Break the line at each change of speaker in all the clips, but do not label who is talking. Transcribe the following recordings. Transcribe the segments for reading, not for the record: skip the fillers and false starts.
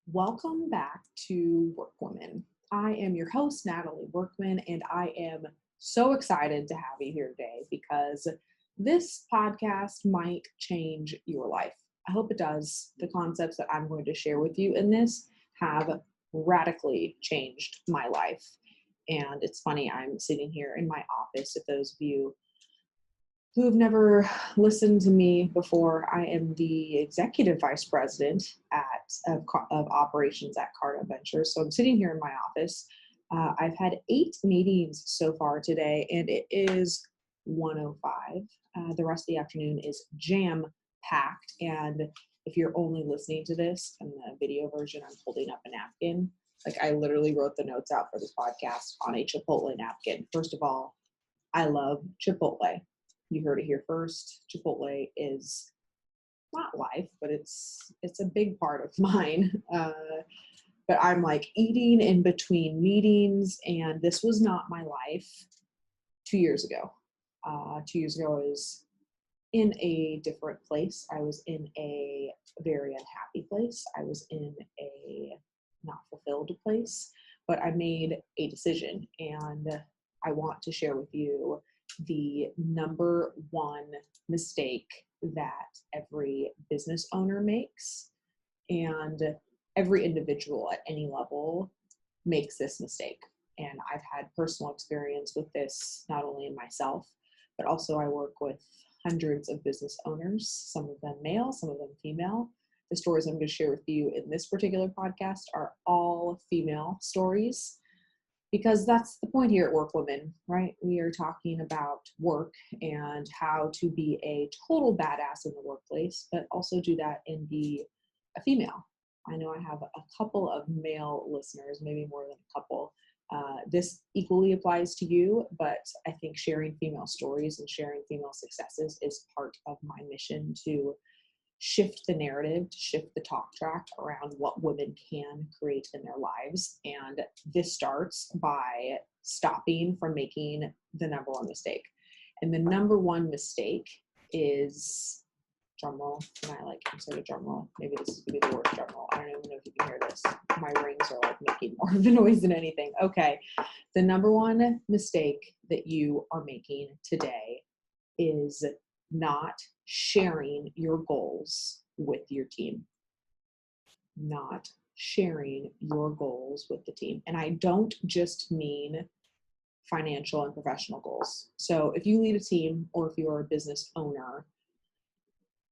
Welcome back to WorkWoman. I am your host, Natalie Workman, and I am so excited to have you here today because this podcast might change your life. I hope it does. The concepts that I'm going to share with you in this have radically changed my life. And it's funny, I'm sitting here in my office. If those of you who have never listened to me before, I am the executive vice president of operations at Cardo Ventures. So I'm sitting here in my office. I've had 8 meetings so far today, and it is 1:05. The rest of the afternoon is jam-packed, and if you're only listening to this in the video version, I'm holding up a napkin. Like, I literally wrote the notes out for this podcast on a Chipotle napkin. First of all, I love Chipotle. You heard it here first. Chipotle is not life, but it's a big part of mine. But I'm like eating in between meetings, and this was not my life 2 years ago. 2 years ago, I was in a different place. I was in a very unhappy place. I was in a not fulfilled place, but I made a decision, and I want to share with you the number one mistake that every business owner makes, and every individual at any level makes this mistake. And I've had personal experience with this, not only in myself, but also I work with hundreds of business owners, some of them male, some of them female. The stories I'm going to share with you in this particular podcast are all female stories, because that's the point here at WorkWoman, right? We are talking about work and how to be a total badass in the workplace, but also do that and be a female. I know I have a couple of male listeners, maybe more than a couple. This equally applies to you, but I think sharing female stories and sharing female successes is part of my mission to shift the narrative, to shift the talk track around what women can create in their lives. And this starts by stopping from making the number one mistake. And the number one mistake is, drumroll, can I insert a drumroll? Maybe this is going to be the worst drumroll. I don't even know if you can hear this. My rings are making more of a noise than anything. Okay. The number one mistake that you are making today is not sharing your goals with your team. Not sharing your goals with the team. And I don't just mean financial and professional goals. So if you lead a team or if you're a business owner,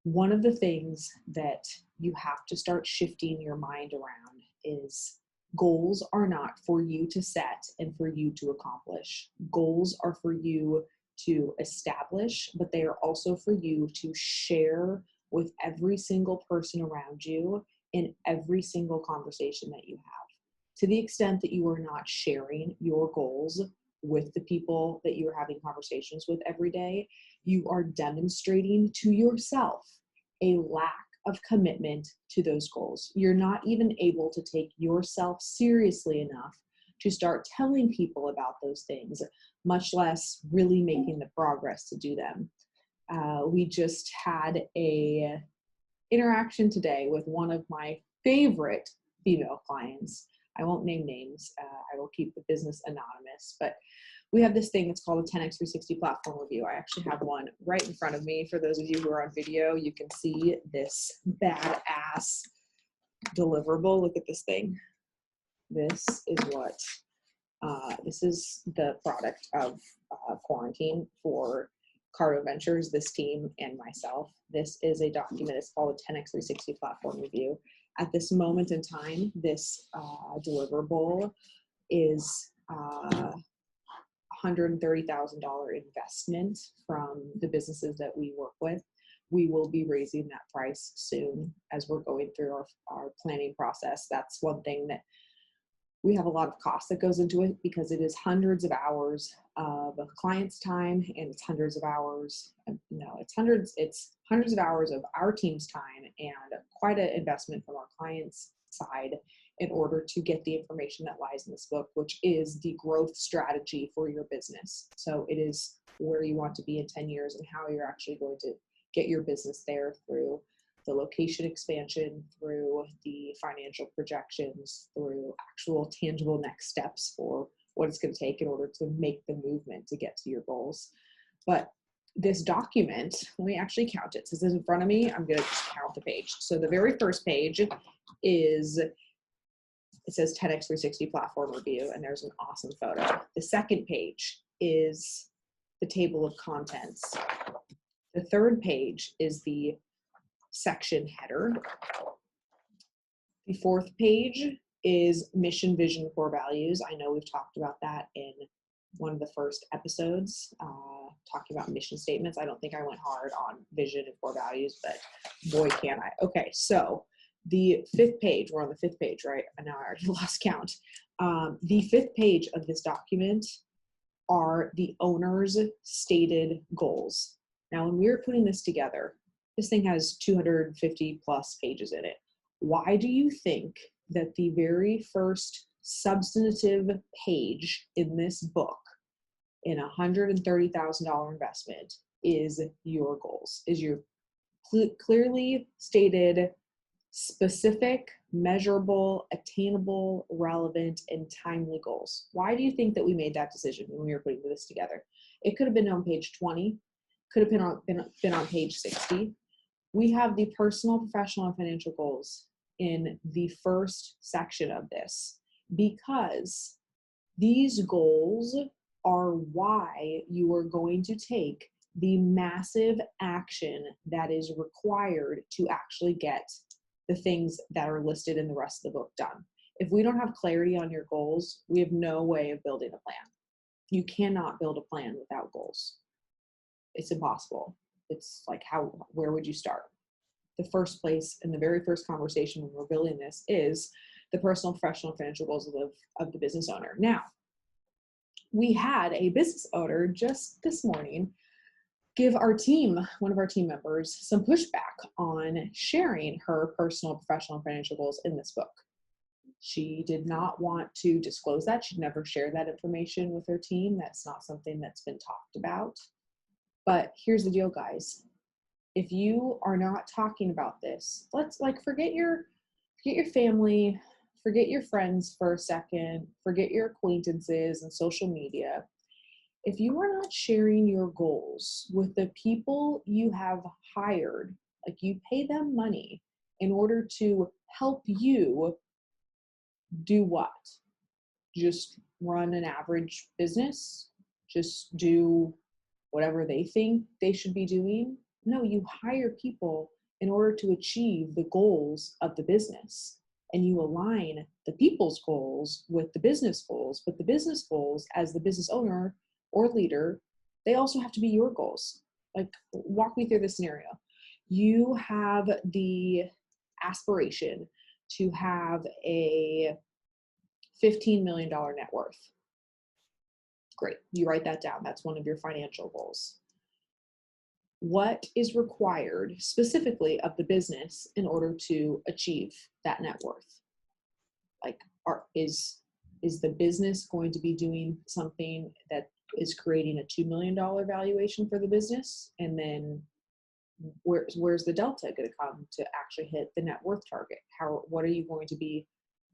one of the things that you have to start shifting your mind around is goals are not for you to set and for you to accomplish. Goals are for you to establish, but they are also for you to share with every single person around you in every single conversation that you have. To the extent that you are not sharing your goals with the people that you're having conversations with every day, you are demonstrating to yourself a lack of commitment to those goals. You're not even able to take yourself seriously enough to start telling people about those things, much less really making the progress to do them. We just had a interaction today with one of my favorite female clients. I won't name names. I will keep the business anonymous, but we have this thing, it's called a 10x360 platform review. I actually have one right in front of me. For those of you who are on video, you can see this badass deliverable. Look at this thing. This is the product of quarantine for Cardo Ventures, this team, and myself. This is a document. It's called a 10x360 platform review. At this moment in time, this deliverable is $130,000 investment from the businesses that we work with. We will be raising that price soon as we're going through our planning process. That's one thing that we have a lot of cost that goes into it, because it is hundreds of hours of clients' time, and it's hundreds of hours of hours of our team's time, and quite an investment from our clients' side in order to get the information that lies in this book, which is the growth strategy for your business. So it is where you want to be in 10 years and how you're actually going to get your business there through the location expansion through the financial projections, through actual tangible next steps for what it's going to take in order to make the movement to get to your goals. But this document, let me actually count it. Since it's in front of me, I'm going to just count the page. So the very first page is, it says 10x 360 platform review, and there's an awesome photo. The second page is the table of contents. The third page is the section header. The fourth page is mission, vision, core values. I know we've talked about that in one of the first episodes, talking about mission statements. I don't think I went hard on vision and core values, but boy, can I. Okay, so the fifth page, we're on the fifth page, right? And now I already lost count. The fifth page of this document are the owner's stated goals. Now, when we were putting this together, this thing has 250 plus pages in it. Why do you think that the very first substantive page in this book, in a $130,000 investment, is your goals, is your clearly stated, specific, measurable, attainable, relevant, and timely goals? Why do you think that we made that decision when we were putting this together? It could have been on page 20, could have been on page 60. We have the personal, professional, and financial goals in the first section of this because these goals are why you are going to take the massive action that is required to actually get the things that are listed in the rest of the book done. If we don't have clarity on your goals, we have no way of building a plan. You cannot build a plan without goals. It's impossible. It's like, where would you start? The first place and the very first conversation when we're building this is the personal, professional, and financial goals of the business owner. Now, we had a business owner just this morning give our team, one of our team members, some pushback on sharing her personal, professional, and financial goals in this book. She did not want to disclose that. She'd never shared that information with her team. That's not something that's been talked about. But here's the deal, guys. If you are not talking about this, let's forget your family, forget your friends for a second, forget your acquaintances and social media. If you are not sharing your goals with the people you have hired, like you pay them money in order to help you do what? Just run an average business? Just do whatever they think they should be doing? No, you hire people in order to achieve the goals of the business. And you align the people's goals with the business goals, but the business goals, as the business owner or leader, they also have to be your goals. Like, walk me through this scenario. You have the aspiration to have a $15 million net worth. Great, you write that down. That's one of your financial goals. What is required specifically of the business in order to achieve that net worth? Like, is the business going to be doing something that is creating a $2 million valuation for the business? And then where's the delta going to come to actually hit the net worth target? What are you going to be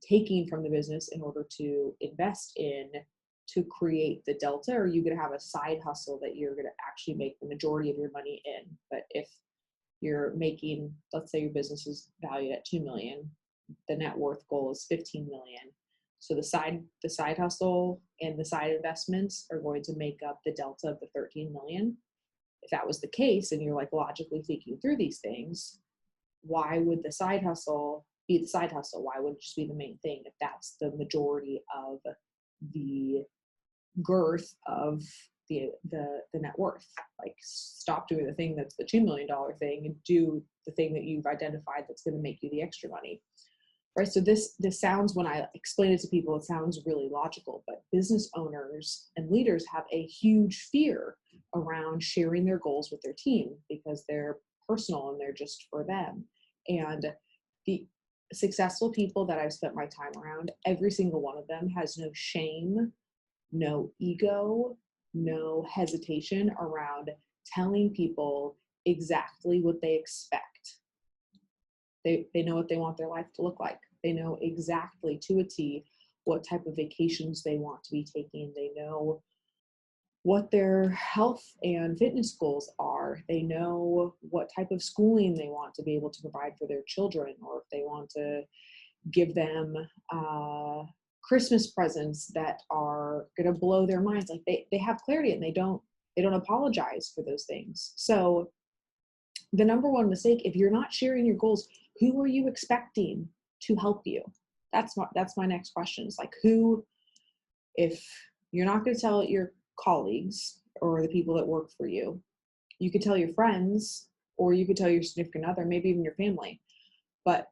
taking from the business in order to invest in to create the delta? Or are you going to have a side hustle that you're going to actually make the majority of your money in? But if you're making, let's say your business is valued at 2 million, the net worth goal is 15 million. So the side hustle and the side investments are going to make up the delta of the 13 million. If that was the case, and you're logically thinking through these things, why would the side hustle be the side hustle? Why wouldn't it just be the main thing if that's the majority of the girth of the net worth? Stop doing the thing that's the $2 million thing and do the thing that you've identified that's going to make you the extra money. Right? So this sounds, when I explain it to people, it sounds really logical, but business owners and leaders have a huge fear around sharing their goals with their team because they're personal and they're just for them. And the successful people that I've spent my time around, every single one of them has no shame, no ego, no hesitation around telling people exactly what they expect. They know what they want their life to look like. They know exactly to a T what type of vacations they want to be taking. They know what their health and fitness goals are. They know what type of schooling they want to be able to provide for their children, or if they want to give them Christmas presents that are going to blow their minds. Like they have clarity, and they don't apologize for those things. So the number one mistake, if you're not sharing your goals, who are you expecting to help you? That's my next question. Is like, who, if you're not going to tell your colleagues or the people that work for you, you could tell your friends, or you could tell your significant other, maybe even your family. But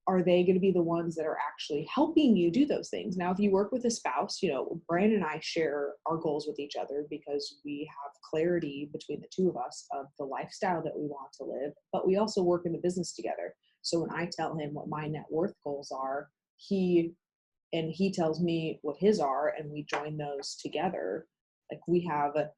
are they going to be the ones that are actually helping you do those things? Now, if you work with a spouse, Brian and I share our goals with each other because we have clarity between the two of us of the lifestyle that we want to live, but we also work in the business together. So when I tell him what my net worth goals are, he tells me what his are, and we join those together. Like, we have a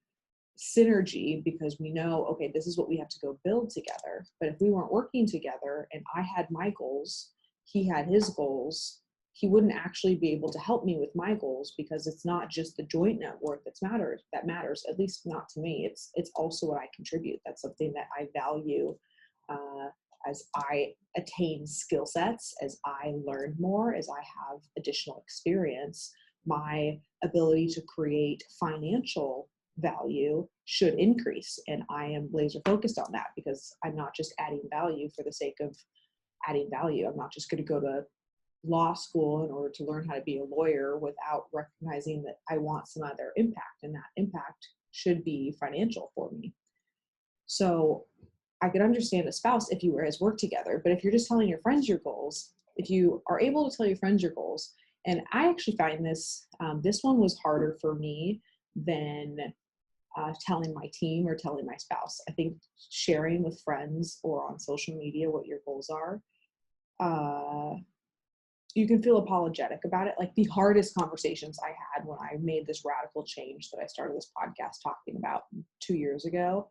synergy because we know, okay, this is what we have to go build together. But if we weren't working together and I had my goals, he had his goals, he wouldn't actually be able to help me with my goals, because it's not just the joint net worth that matters, at least not to me. It's also what I contribute. That's something that I value as I attain skill sets, as I learn more, as I have additional experience. My ability to create financial value should increase, and I am laser focused on that, because I'm not just adding value for the sake of adding value. I'm not just going to go to law school in order to learn how to be a lawyer without recognizing that I want some other impact, and that impact should be financial for me. So I could understand a spouse if you guys work together, but if you're just telling your friends your goals, if you are able to tell your friends your goals, and I actually find this one was harder for me than telling my team or telling my spouse. I think sharing with friends or on social media what your goals are, you can feel apologetic about it. Like, the hardest conversations I had when I made this radical change that I started this podcast talking about 2 years ago,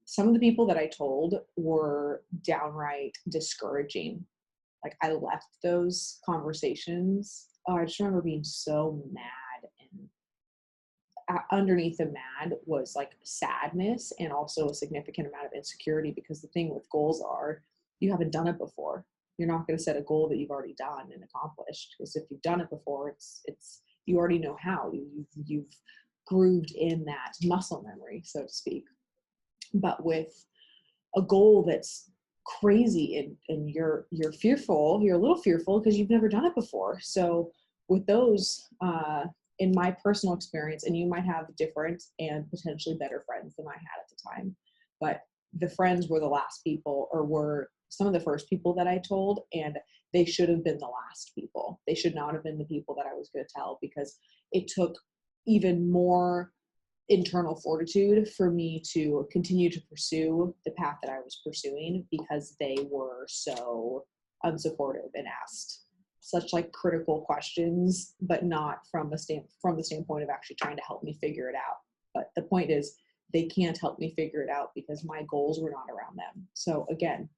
some of the people that I told were downright discouraging. Like, I left those conversations. Oh, I just remember being so mad, and underneath the mad was like sadness and also a significant amount of insecurity, because the thing with goals are, you haven't done it before. You're not going to set a goal that you've already done and accomplished, because if you've done it before, it's you already know how. You've grooved in that muscle memory, so to speak. But with a goal that's crazy, and you're fearful, you're a little fearful because you've never done it before. So with those, in my personal experience, and you might have different and potentially better friends than I had at the time, but the friends were the last people, or were some of the first people that I told, and they should have been the last people. They should not have been the people that I was going to tell, because it took even more internal fortitude for me to continue to pursue the path that I was pursuing, because they were so unsupportive and asked such like critical questions, but not from the standpoint of actually trying to help me figure it out. But the point is, they can't help me figure it out because my goals were not around them. So again,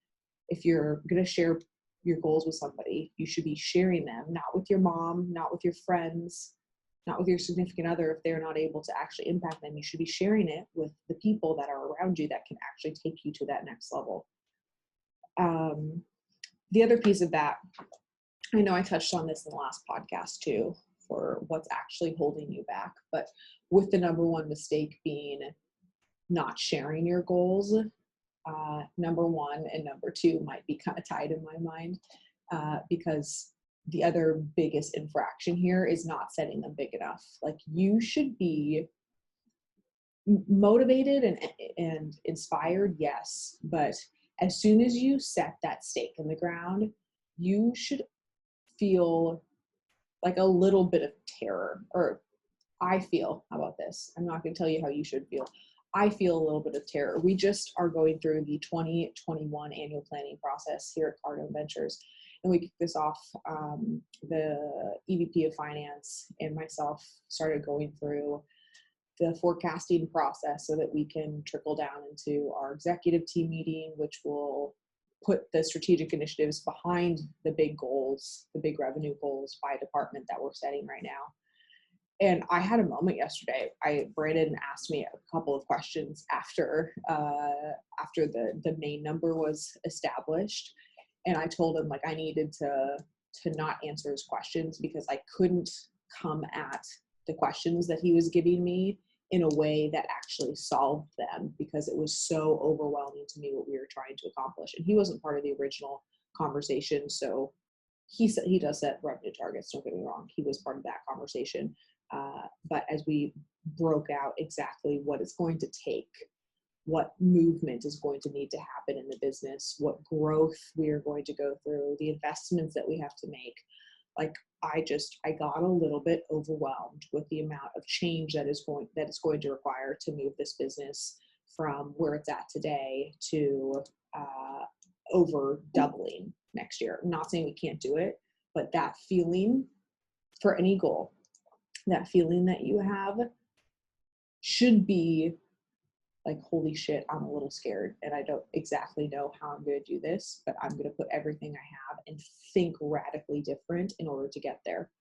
if you're going to share your goals with somebody, you should be sharing them, not with your mom, not with your friends, not with your significant other. If they're not able to actually impact them, you should be sharing it with the people that are around you that can actually take you to that next level. The other piece of that, I know I touched on this in the last podcast too, for what's actually holding you back, but with the number one mistake being not sharing your goals, number one and number two might be kind of tied in my mind, because the other biggest infraction here is not setting them big enough. Like, you should be motivated and inspired, yes, but as soon as you set that stake in the ground, you should feel like a little bit of terror. Or I feel, how about this? I'm not going to tell you how you should feel. I feel a little bit of terror. We just are going through the 2021 annual planning process here at Cardinal Ventures. And we kicked this off, the EVP of Finance and myself started going through the forecasting process so that we can trickle down into our executive team meeting, which will put the strategic initiatives behind the big goals, the big revenue goals by department that we're setting right now. And I had a moment yesterday. Brandon asked me a couple of questions after the main number was established, and I told him like I needed to not answer his questions because I couldn't come at the questions that he was giving me in a way that actually solved them, because it was so overwhelming to me what we were trying to accomplish. And he wasn't part of the original conversation, so he said he does set revenue targets, don't get me wrong, he was part of that conversation. But as we broke out exactly what it's going to take, what movement is going to need to happen in the business, what growth we are going to go through, the investments that we have to make, like I got a little bit overwhelmed with the amount of change that it's going to require to move this business from where it's at today to over doubling next year. I'm not saying we can't do it, but that feeling for any goal, that feeling that you have should be like, holy shit, I'm a little scared and I don't exactly know how I'm going to do this, but I'm going to put everything I have and think radically different in order to get there.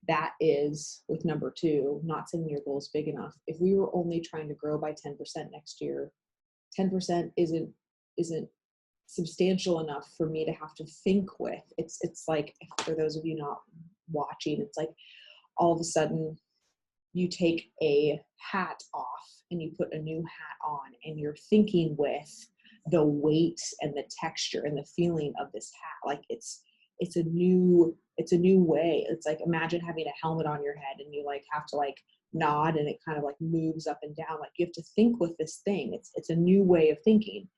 That is with number 2, not saying your goal is big enough. If we were only trying to grow by 10% next year, 10% isn't substantial enough for me to have to think with. It's like, for those of you not watching, it's like all of a sudden you take a hat off and you put a new hat on, and you're thinking with the weight and the texture and the feeling of this hat. Like it's a new way. It's like, imagine having a helmet on your head and you like have to like nod and it kind of like moves up and down. Like you have to think with this thing. It's a new way of thinking.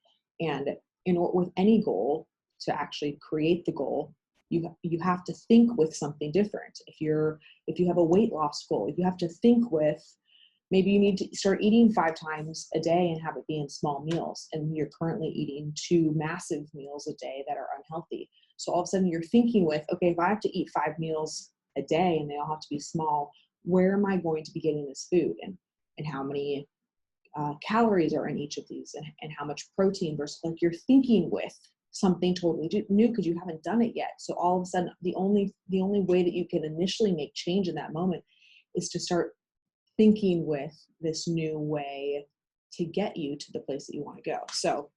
And with any goal, to actually create the goal, you have to think with something different. If you have a weight loss goal, you have to think with, maybe you need to start eating 5 times a day and have it be in small meals. And you're currently eating 2 massive meals a day that are unhealthy. So all of a sudden you're thinking with, okay, if I have to eat 5 meals a day and they all have to be small, where am I going to be getting this food? And how many calories are in each of these, and how much protein versus, like, you're thinking with something totally new because you haven't done it yet. So all of a sudden the only way that you can initially make change in that moment is to start thinking with this new way to get you to the place that you want to go. So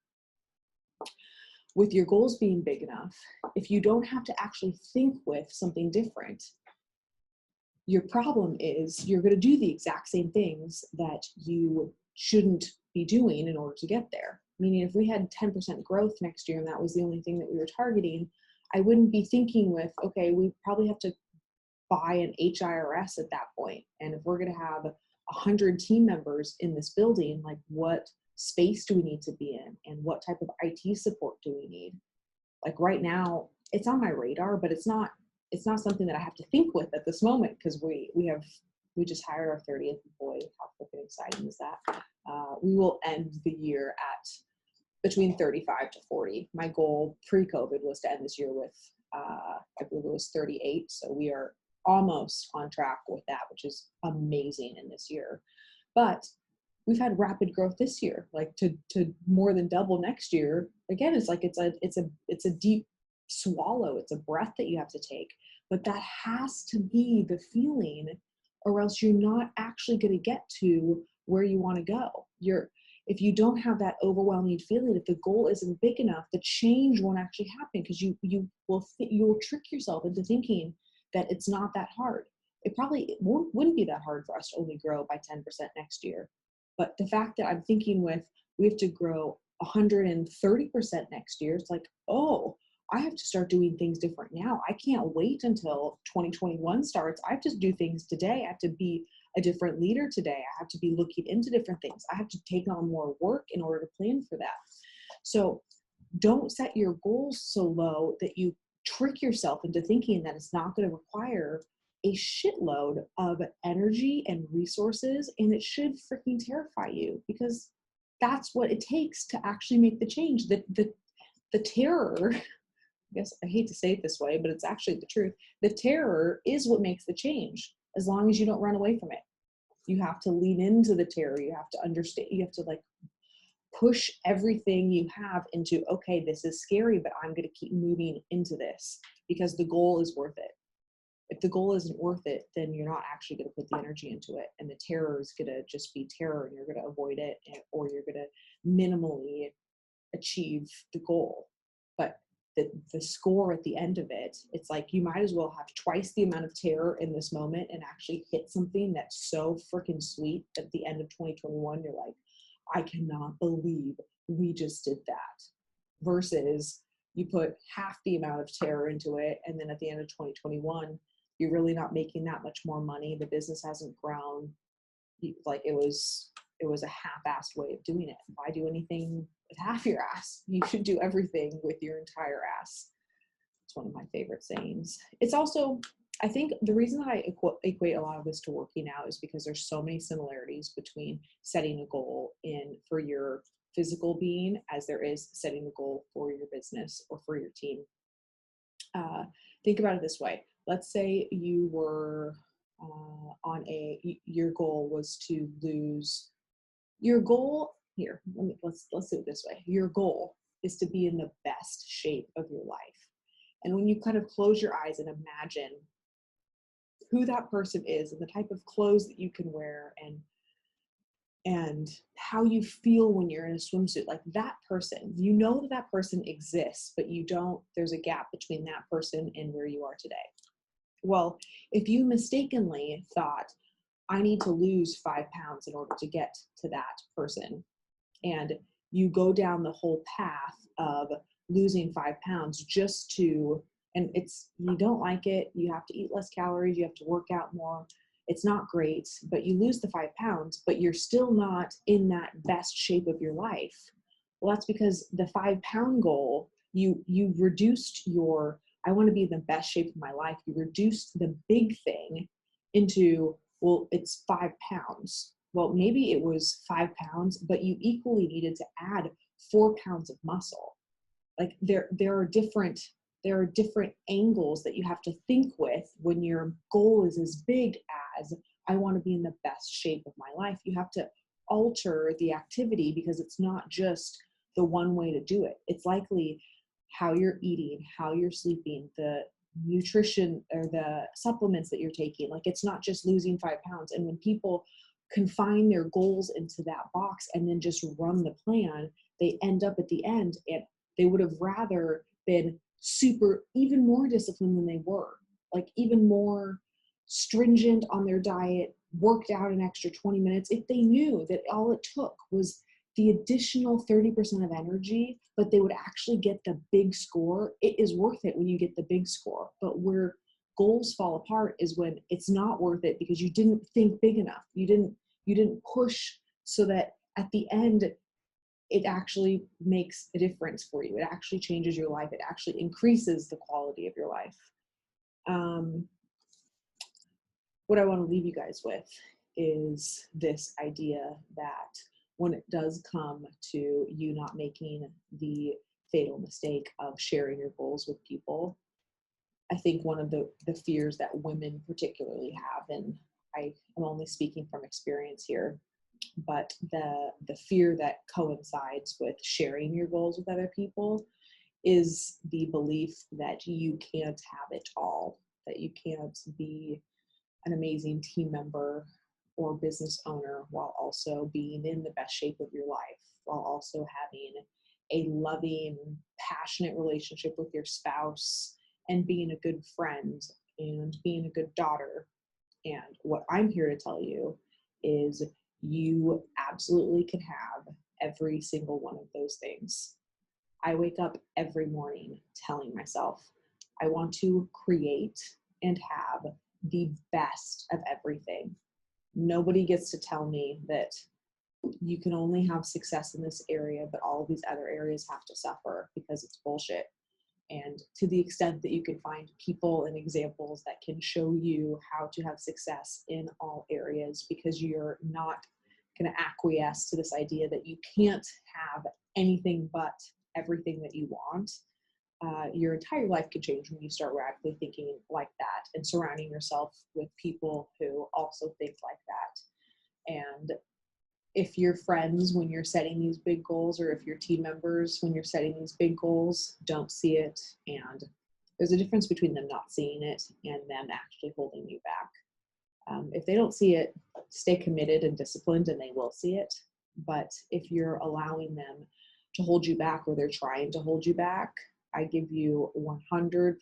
with your goals being big enough, if you don't have to actually think with something different, your problem is you're going to do the exact same things that you shouldn't be doing in order to get there. Meaning, if we had 10% growth next year and that was the only thing that we were targeting, I wouldn't be thinking with, okay, we probably have to buy an HIRS at that point. And if we're going to have 100 team members in this building, like, what space do we need to be in? And what type of IT support do we need? Like, right now, it's on my radar, but it's not something that I have to think with at this moment, because we just hired our 30th employee. How freaking exciting is that? We will end the year at between 35 to 40. My goal pre-COVID was to end this year with, I believe it was 38. So we are almost on track with that, which is amazing in this year. But we've had rapid growth this year, like to more than double next year. Again, it's like it's a deep swallow. It's a breath that you have to take. But that has to be the feeling, or else you're not actually going to get to where you want to go. If you don't have that overwhelming feeling, if the goal isn't big enough, the change won't actually happen, because you will trick yourself into thinking that it's not that hard. It probably wouldn't be that hard for us to only grow by 10% next year. But the fact that I'm thinking with, we have to grow 130% next year, it's like, oh, I have to start doing things different now. I can't wait until 2021 starts. I have to do things today. I have to be a different leader today. I have to be looking into different things. I have to take on more work in order to plan for that. So don't set your goals so low that you trick yourself into thinking that it's not going to require a shitload of energy and resources, and it should freaking terrify you, because that's what it takes to actually make the change. The terror, I guess I hate to say it this way, but it's actually the truth. The terror is what makes the change, as long as you don't run away from it. You have to lean into the terror. You have to understand, you have to like push everything you have into, okay, this is scary, but I'm going to keep moving into this because the goal is worth it. If the goal isn't worth it, then you're not actually going to put the energy into it. And the terror is going to just be terror, and you're going to avoid it, or you're going to minimally achieve the goal. But the score at the end of it, it's like you might as well have twice the amount of terror in this moment and actually hit something that's so freaking sweet that at the end of 2021, you're like, I cannot believe we just did that. Versus you put half the amount of terror into it, and then at the end of 2021, you're really not making that much more money. The business hasn't grown. Like it was a half-assed way of doing it. Why do anything with half your ass? You should do everything with your entire ass. It's one of my favorite sayings. It's also, I think the reason that I equate a lot of this to working out is because there's so many similarities between setting a goal for your physical being as there is setting a goal for your business or for your team. Think about it this way. Let's say you were your goal was to lose. Your goal here, let's do it this way. Your goal is to be in the best shape of your life. And when you kind of close your eyes and imagine who that person is and the type of clothes that you can wear and how you feel when you're in a swimsuit, like that person, you know that person exists, but there's a gap between that person and where you are today. Well, if you mistakenly thought, I need to lose 5 pounds in order to get to that person, and you go down the whole path of losing 5 pounds and you don't like it, you have to eat less calories, you have to work out more, it's not great, but you lose the 5 pounds, but you're still not in that best shape of your life. Well, that's because the 5 pound goal, you reduced your, I want to be in the best shape of my life. You reduced the big thing into, well, it's 5 pounds. Well, maybe it was 5 pounds, but you equally needed to add 4 pounds of muscle. Like there are different angles that you have to think with when your goal is as big as, I want to be in the best shape of my life. You have to alter the activity because it's not just the one way to do it. It's likely how you're eating, how you're sleeping, the nutrition or the supplements that you're taking. Like it's not just losing 5 pounds. And when people confine their goals into that box and then just run the plan, they end up at the end and they would have rather been even more disciplined than they were, like even more stringent on their diet, worked out an extra 20 minutes. If they knew that all it took was the additional 30% of energy, but they would actually get the big score, it is worth it when you get the big score. But where goals fall apart is when it's not worth it because you didn't think big enough. You didn't push so that at the end, it actually makes a difference for you. It actually changes your life. It actually increases the quality of your life. What I want to leave you guys with is this idea that when it does come to you not making the fatal mistake of sharing your goals with people, I think one of the fears that women particularly have, and I am only speaking from experience here, but the fear that coincides with sharing your goals with other people is the belief that you can't have it all, that you can't be an amazing team member or business owner while also being in the best shape of your life, while also having a loving, passionate relationship with your spouse and being a good friend and being a good daughter. And what I'm here to tell you is you absolutely can have every single one of those things. I wake up every morning telling myself, I want to create and have the best of everything. Nobody gets to tell me that you can only have success in this area, but all of these other areas have to suffer, because it's bullshit. And to the extent that you can find people and examples that can show you how to have success in all areas, because you're not going to acquiesce to this idea that you can't have anything but everything that you want, your entire life could change when you start radically thinking like that and surrounding yourself with people who also think like that. And if you're friends when you're setting these big goals, or if you're team members when you're setting these big goals don't see it, and there's a difference between them not seeing it and them actually holding you back. If they don't see it, stay committed and disciplined and they will see it. But if you're allowing them to hold you back, or they're trying to hold you back, I give you 100%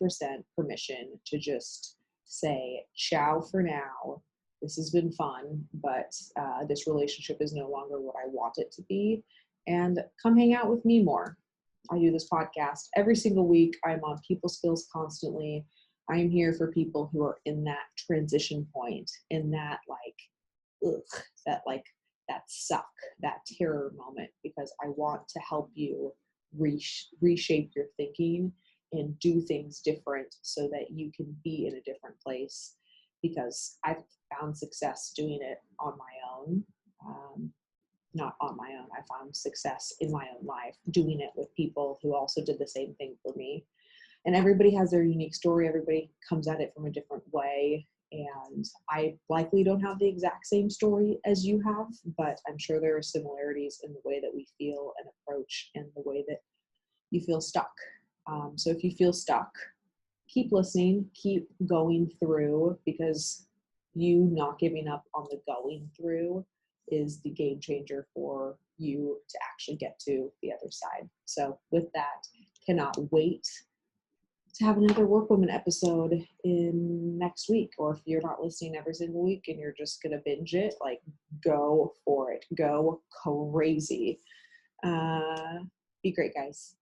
permission to just say, ciao for now. This has been fun, but this relationship is no longer what I want it to be. And come hang out with me more. I do this podcast every single week. I'm on people skills constantly. I am here for people who are in that transition point, in that that suck, that terror moment, because I want to help you reshape your thinking and do things different so that you can be in a different place. Because I've found success doing it on my own. Not on my own. I found success in my own life doing it with people who also did the same thing for me. And everybody has their unique story. Everybody comes at it from a different way. And I likely don't have the exact same story as you have, but I'm sure there are similarities in the way that we feel and approach, and the way that you feel stuck. So if you feel stuck, keep listening, keep going through, because you not giving up on the going through is the game changer for you to actually get to the other side. So with that, cannot wait to have another WorkWoman episode in next week. Or if you're not listening every single week and you're just gonna binge it, like, go for it, go crazy. Be great, guys.